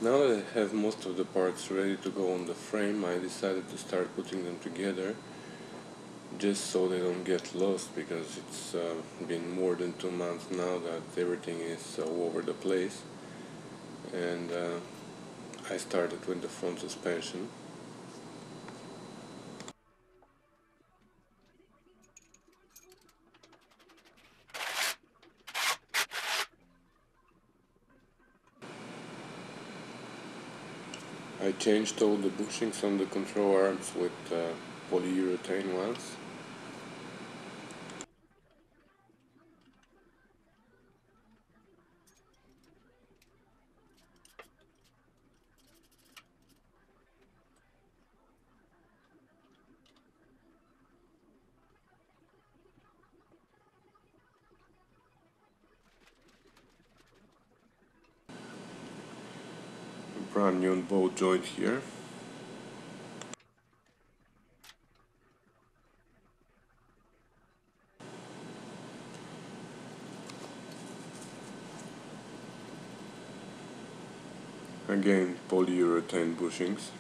Now that I have most of the parts ready to go on the frame, I decided to start putting them together just so they don't get lost, because it's been more than 2 months now that everything is all over the place. And I started with the front suspension. I changed all the bushings on the control arms with polyurethane ones. Brand new ball joint here. Again, polyurethane bushings.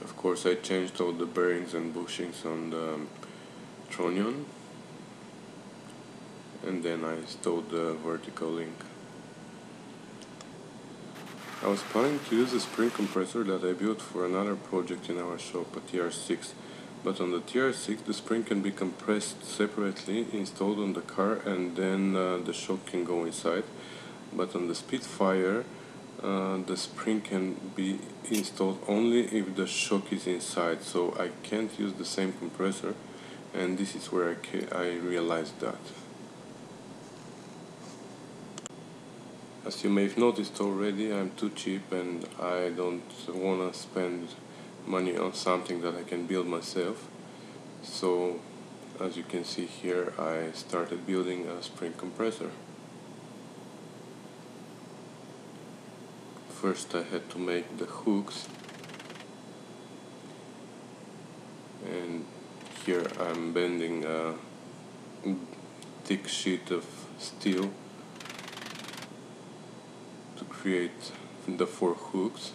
Of course, I changed all the bearings and bushings on the tronion, and then I installed the vertical link. I was planning to use a spring compressor that I built for another project in our shop, a TR6, but on the TR6 the spring can be compressed separately, installed on the car, and then the shock can go inside. But on the Spitfire the spring can be installed only if the shock is inside, so I can't use the same compressor, and this is where I realized that. As you may have noticed already, I'm too cheap and I don't want to spend money on something that I can build myself. So, as you can see here, I started building a spring compressor. First I had to make the hooks, and here I'm bending a thick sheet of steel to create the 4 hooks.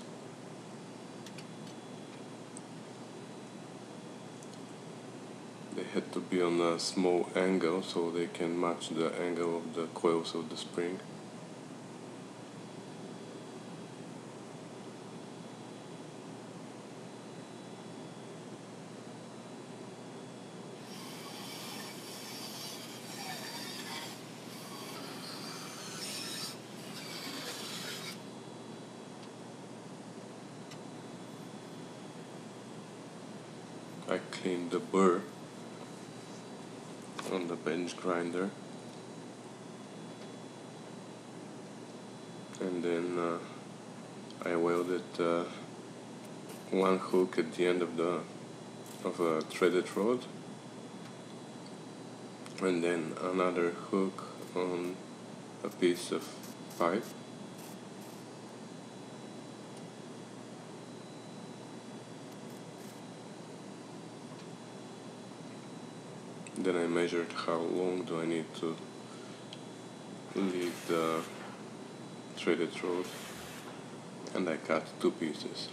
They had to be on a small angle so they can match the angle of the coils of the spring. I cleaned the burr on the bench grinder, and then I welded one hook at the end of a threaded rod, and then another hook on a piece of pipe. Then I measured how long do I need to leave the threaded rod, and I cut 2 pieces.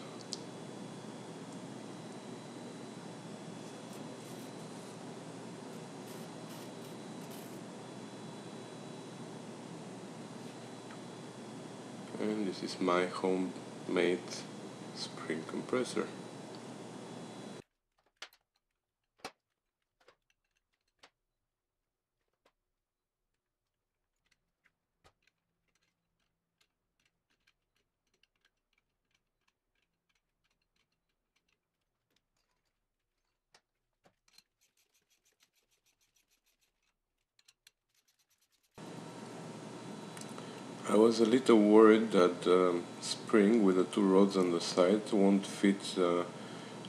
And this is my homemade spring compressor. I was a little worried that the spring with the 2 rods on the side won't fit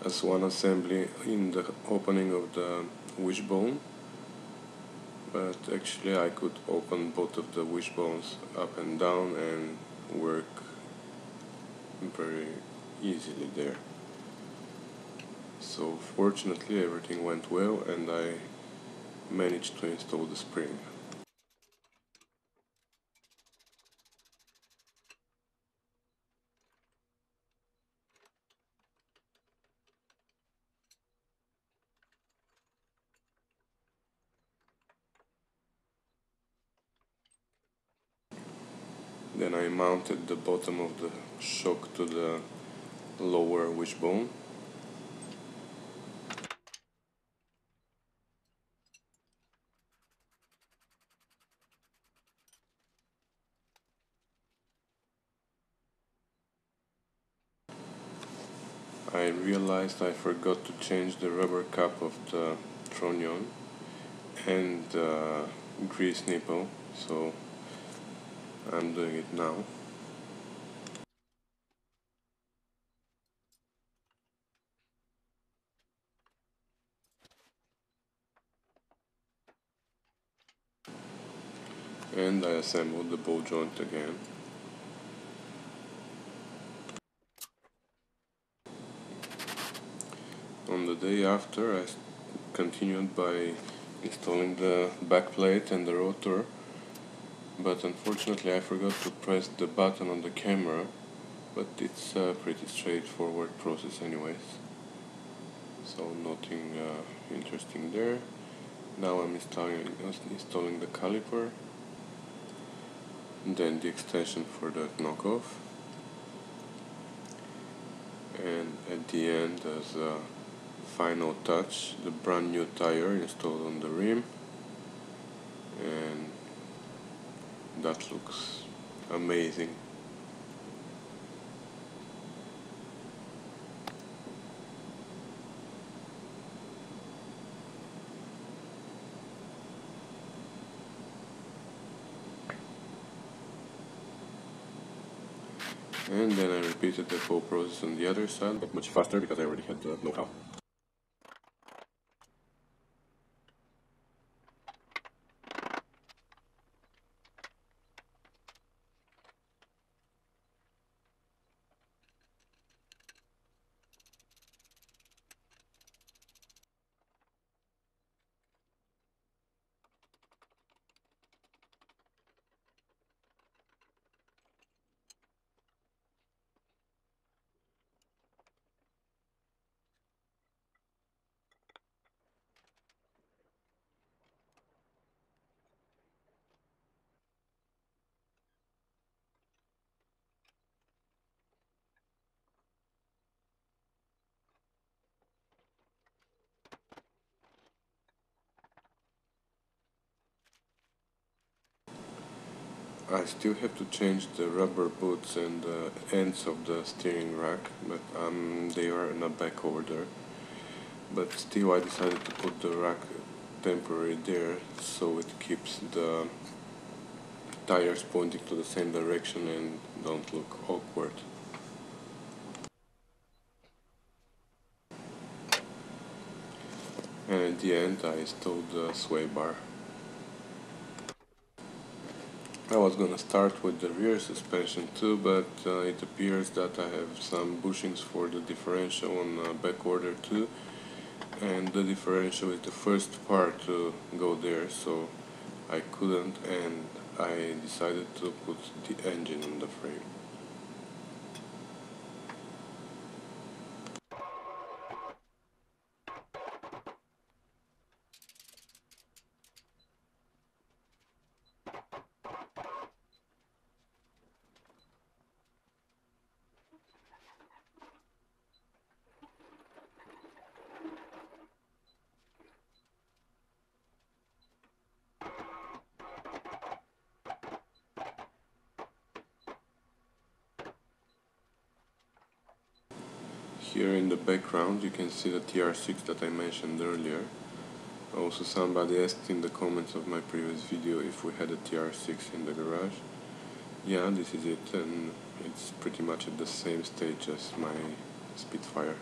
as one assembly in the opening of the wishbone, but actually I could open both of the wishbones up and down, and work very easily there. So fortunately everything went well and I managed to install the spring. Then I mounted the bottom of the shock to the lower wishbone. I realized I forgot to change the rubber cap of the tronion and the grease nipple, so I'm doing it now. And I assembled the ball joint again. On the day after I continued by installing the backplate and the rotor, but unfortunately I forgot to press the button on the camera, but it's a pretty straightforward process anyways, so nothing interesting there. Now I'm installing the caliper, then the extension for the knockoff, and at the end as a final touch the brand new tire installed on the rim, and that looks amazing. And then I repeated the whole process on the other side, but much faster because I already had the know-how. I still have to change the rubber boots and the ends of the steering rack, but they are in a back order. But still I decided to put the rack temporary there so it keeps the tires pointing to the same direction and don't look awkward. And at the end I installed the sway bar. I was gonna start with the rear suspension too, but it appears that I have some bushings for the differential on back order too, and the differential is the first part to go there, so I couldn't, and I decided to put the engine on the frame. Here in the background you can see the TR6 that I mentioned earlier. Also somebody asked in the comments of my previous video if we had a TR6 in the garage. Yeah, this is it, and it's pretty much at the same stage as my Spitfire.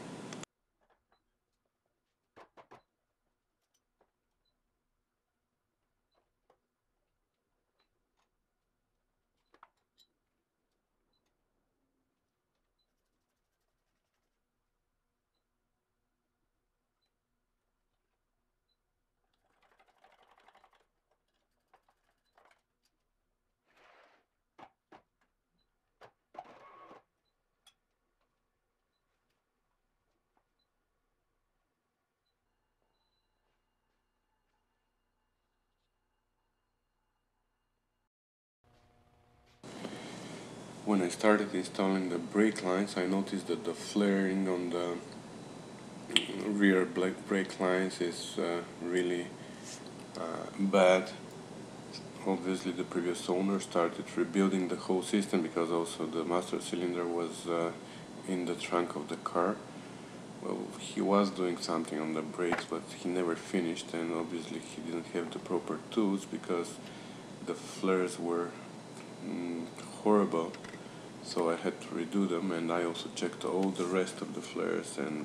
When I started installing the brake lines, I noticed that the flaring on the rear brake lines is really bad. Obviously the previous owner started rebuilding the whole system because also the master cylinder was in the trunk of the car. Well, he was doing something on the brakes, but he never finished, and obviously he didn't have the proper tools because the flares were horrible. So I had to redo them, and I also checked all the rest of the flares and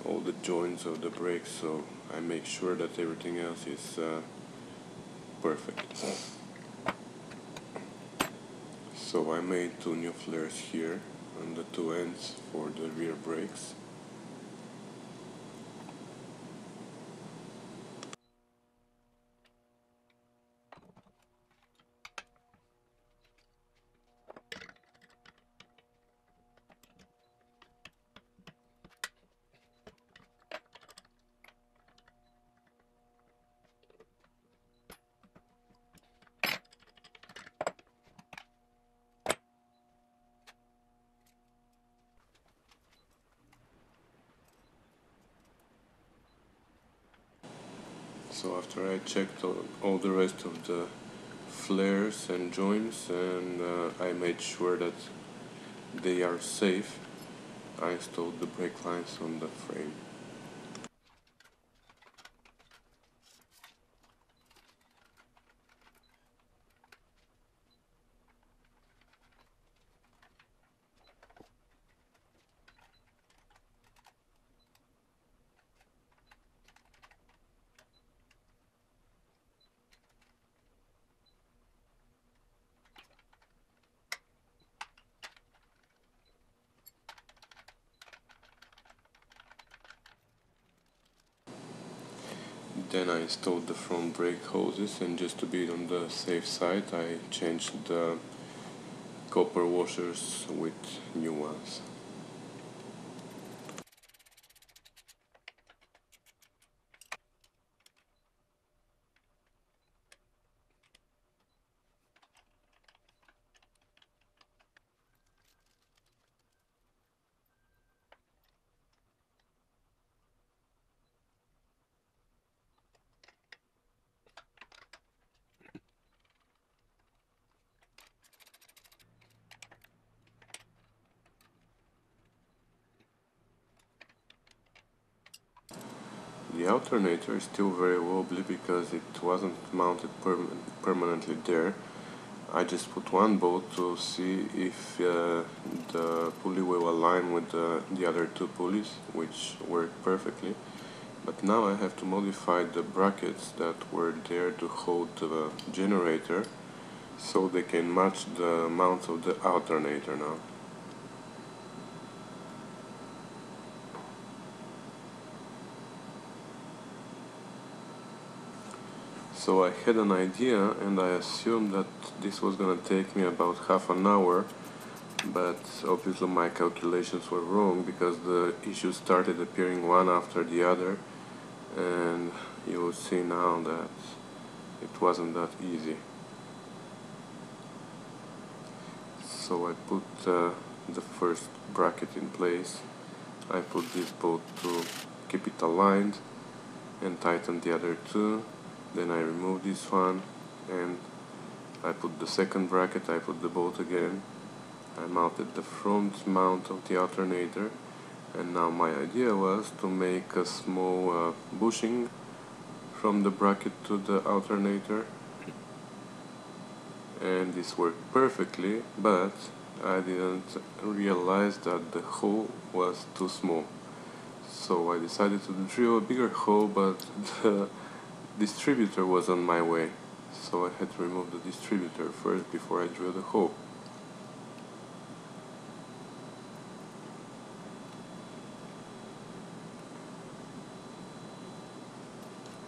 all the joints of the brakes, so I make sure that everything else is perfect. So I made 2 new flares here on the 2 ends for the rear brakes. So after I checked all the rest of the flares and joints, and I made sure that they are safe, I installed the brake lines on the frame. Then I installed the front brake hoses, and just to be on the safe side, I changed the copper washers with new ones. The alternator is still very wobbly because it wasn't mounted permanently there. I just put one bolt to see if the pulley will align with the other 2 pulleys, which worked perfectly. But now I have to modify the brackets that were there to hold the generator so they can match the mount of the alternator now. So I had an idea, and I assumed that this was gonna take me about half an hour, but obviously my calculations were wrong because the issues started appearing one after the other, and you will see now that it wasn't that easy. So I put the first bracket in place. I put this bolt to keep it aligned and tighten the other 2. Then I remove this one and I put the second bracket. I put the bolt again. I mounted the front mount of the alternator, and now my idea was to make a small bushing from the bracket to the alternator, and this worked perfectly, but I didn't realize that the hole was too small. So I decided to drill a bigger hole, but the distributor was on my way, so I had to remove the distributor first before I drilled the hole.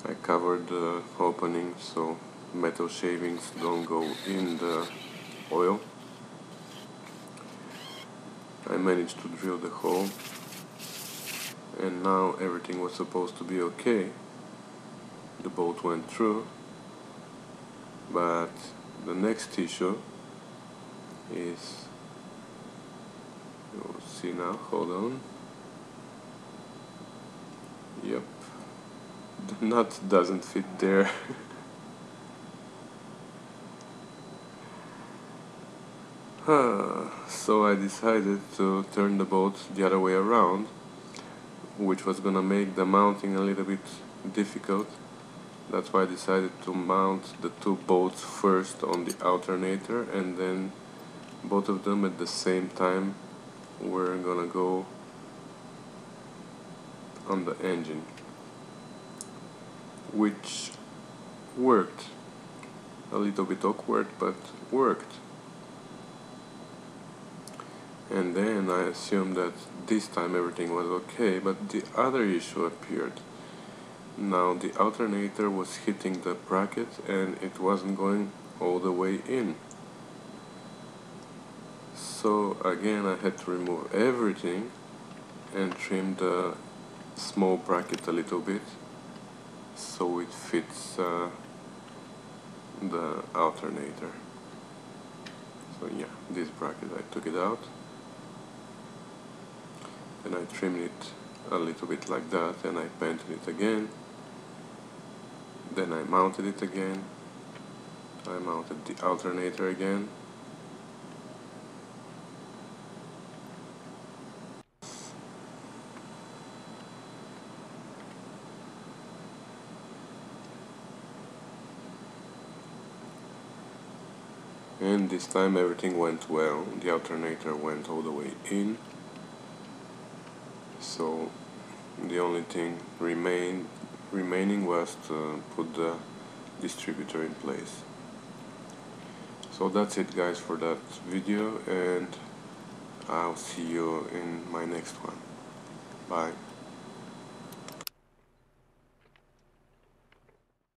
I covered the opening so metal shavings don't go in the oil. I managed to drill the hole, and now everything was supposed to be okay. The bolt went through, but the next issue is You'll see now, hold on. Yep, the nut doesn't fit there. So I decided to turn the boat the other way around, which was gonna make the mounting a little bit difficult. That's why I decided to mount the two bolts first on the alternator, and then both of them at the same time were gonna go on the engine, which worked. A little bit awkward, but worked. And then I assumed that this time everything was okay, but the other issue appeared. Now the alternator was hitting the bracket and it wasn't going all the way in. So again I had to remove everything and trim the small bracket a little bit so it fits the alternator. So yeah, this bracket I took it out and I trimmed it a little bit like that, and I painted it again. Then I mounted it again. I mounted the alternator again. And this time everything went well. The alternator went all the way in. So the only thing remaining was to put the distributor in place. So that's it guys for that video, and I'll see you in my next one. Bye.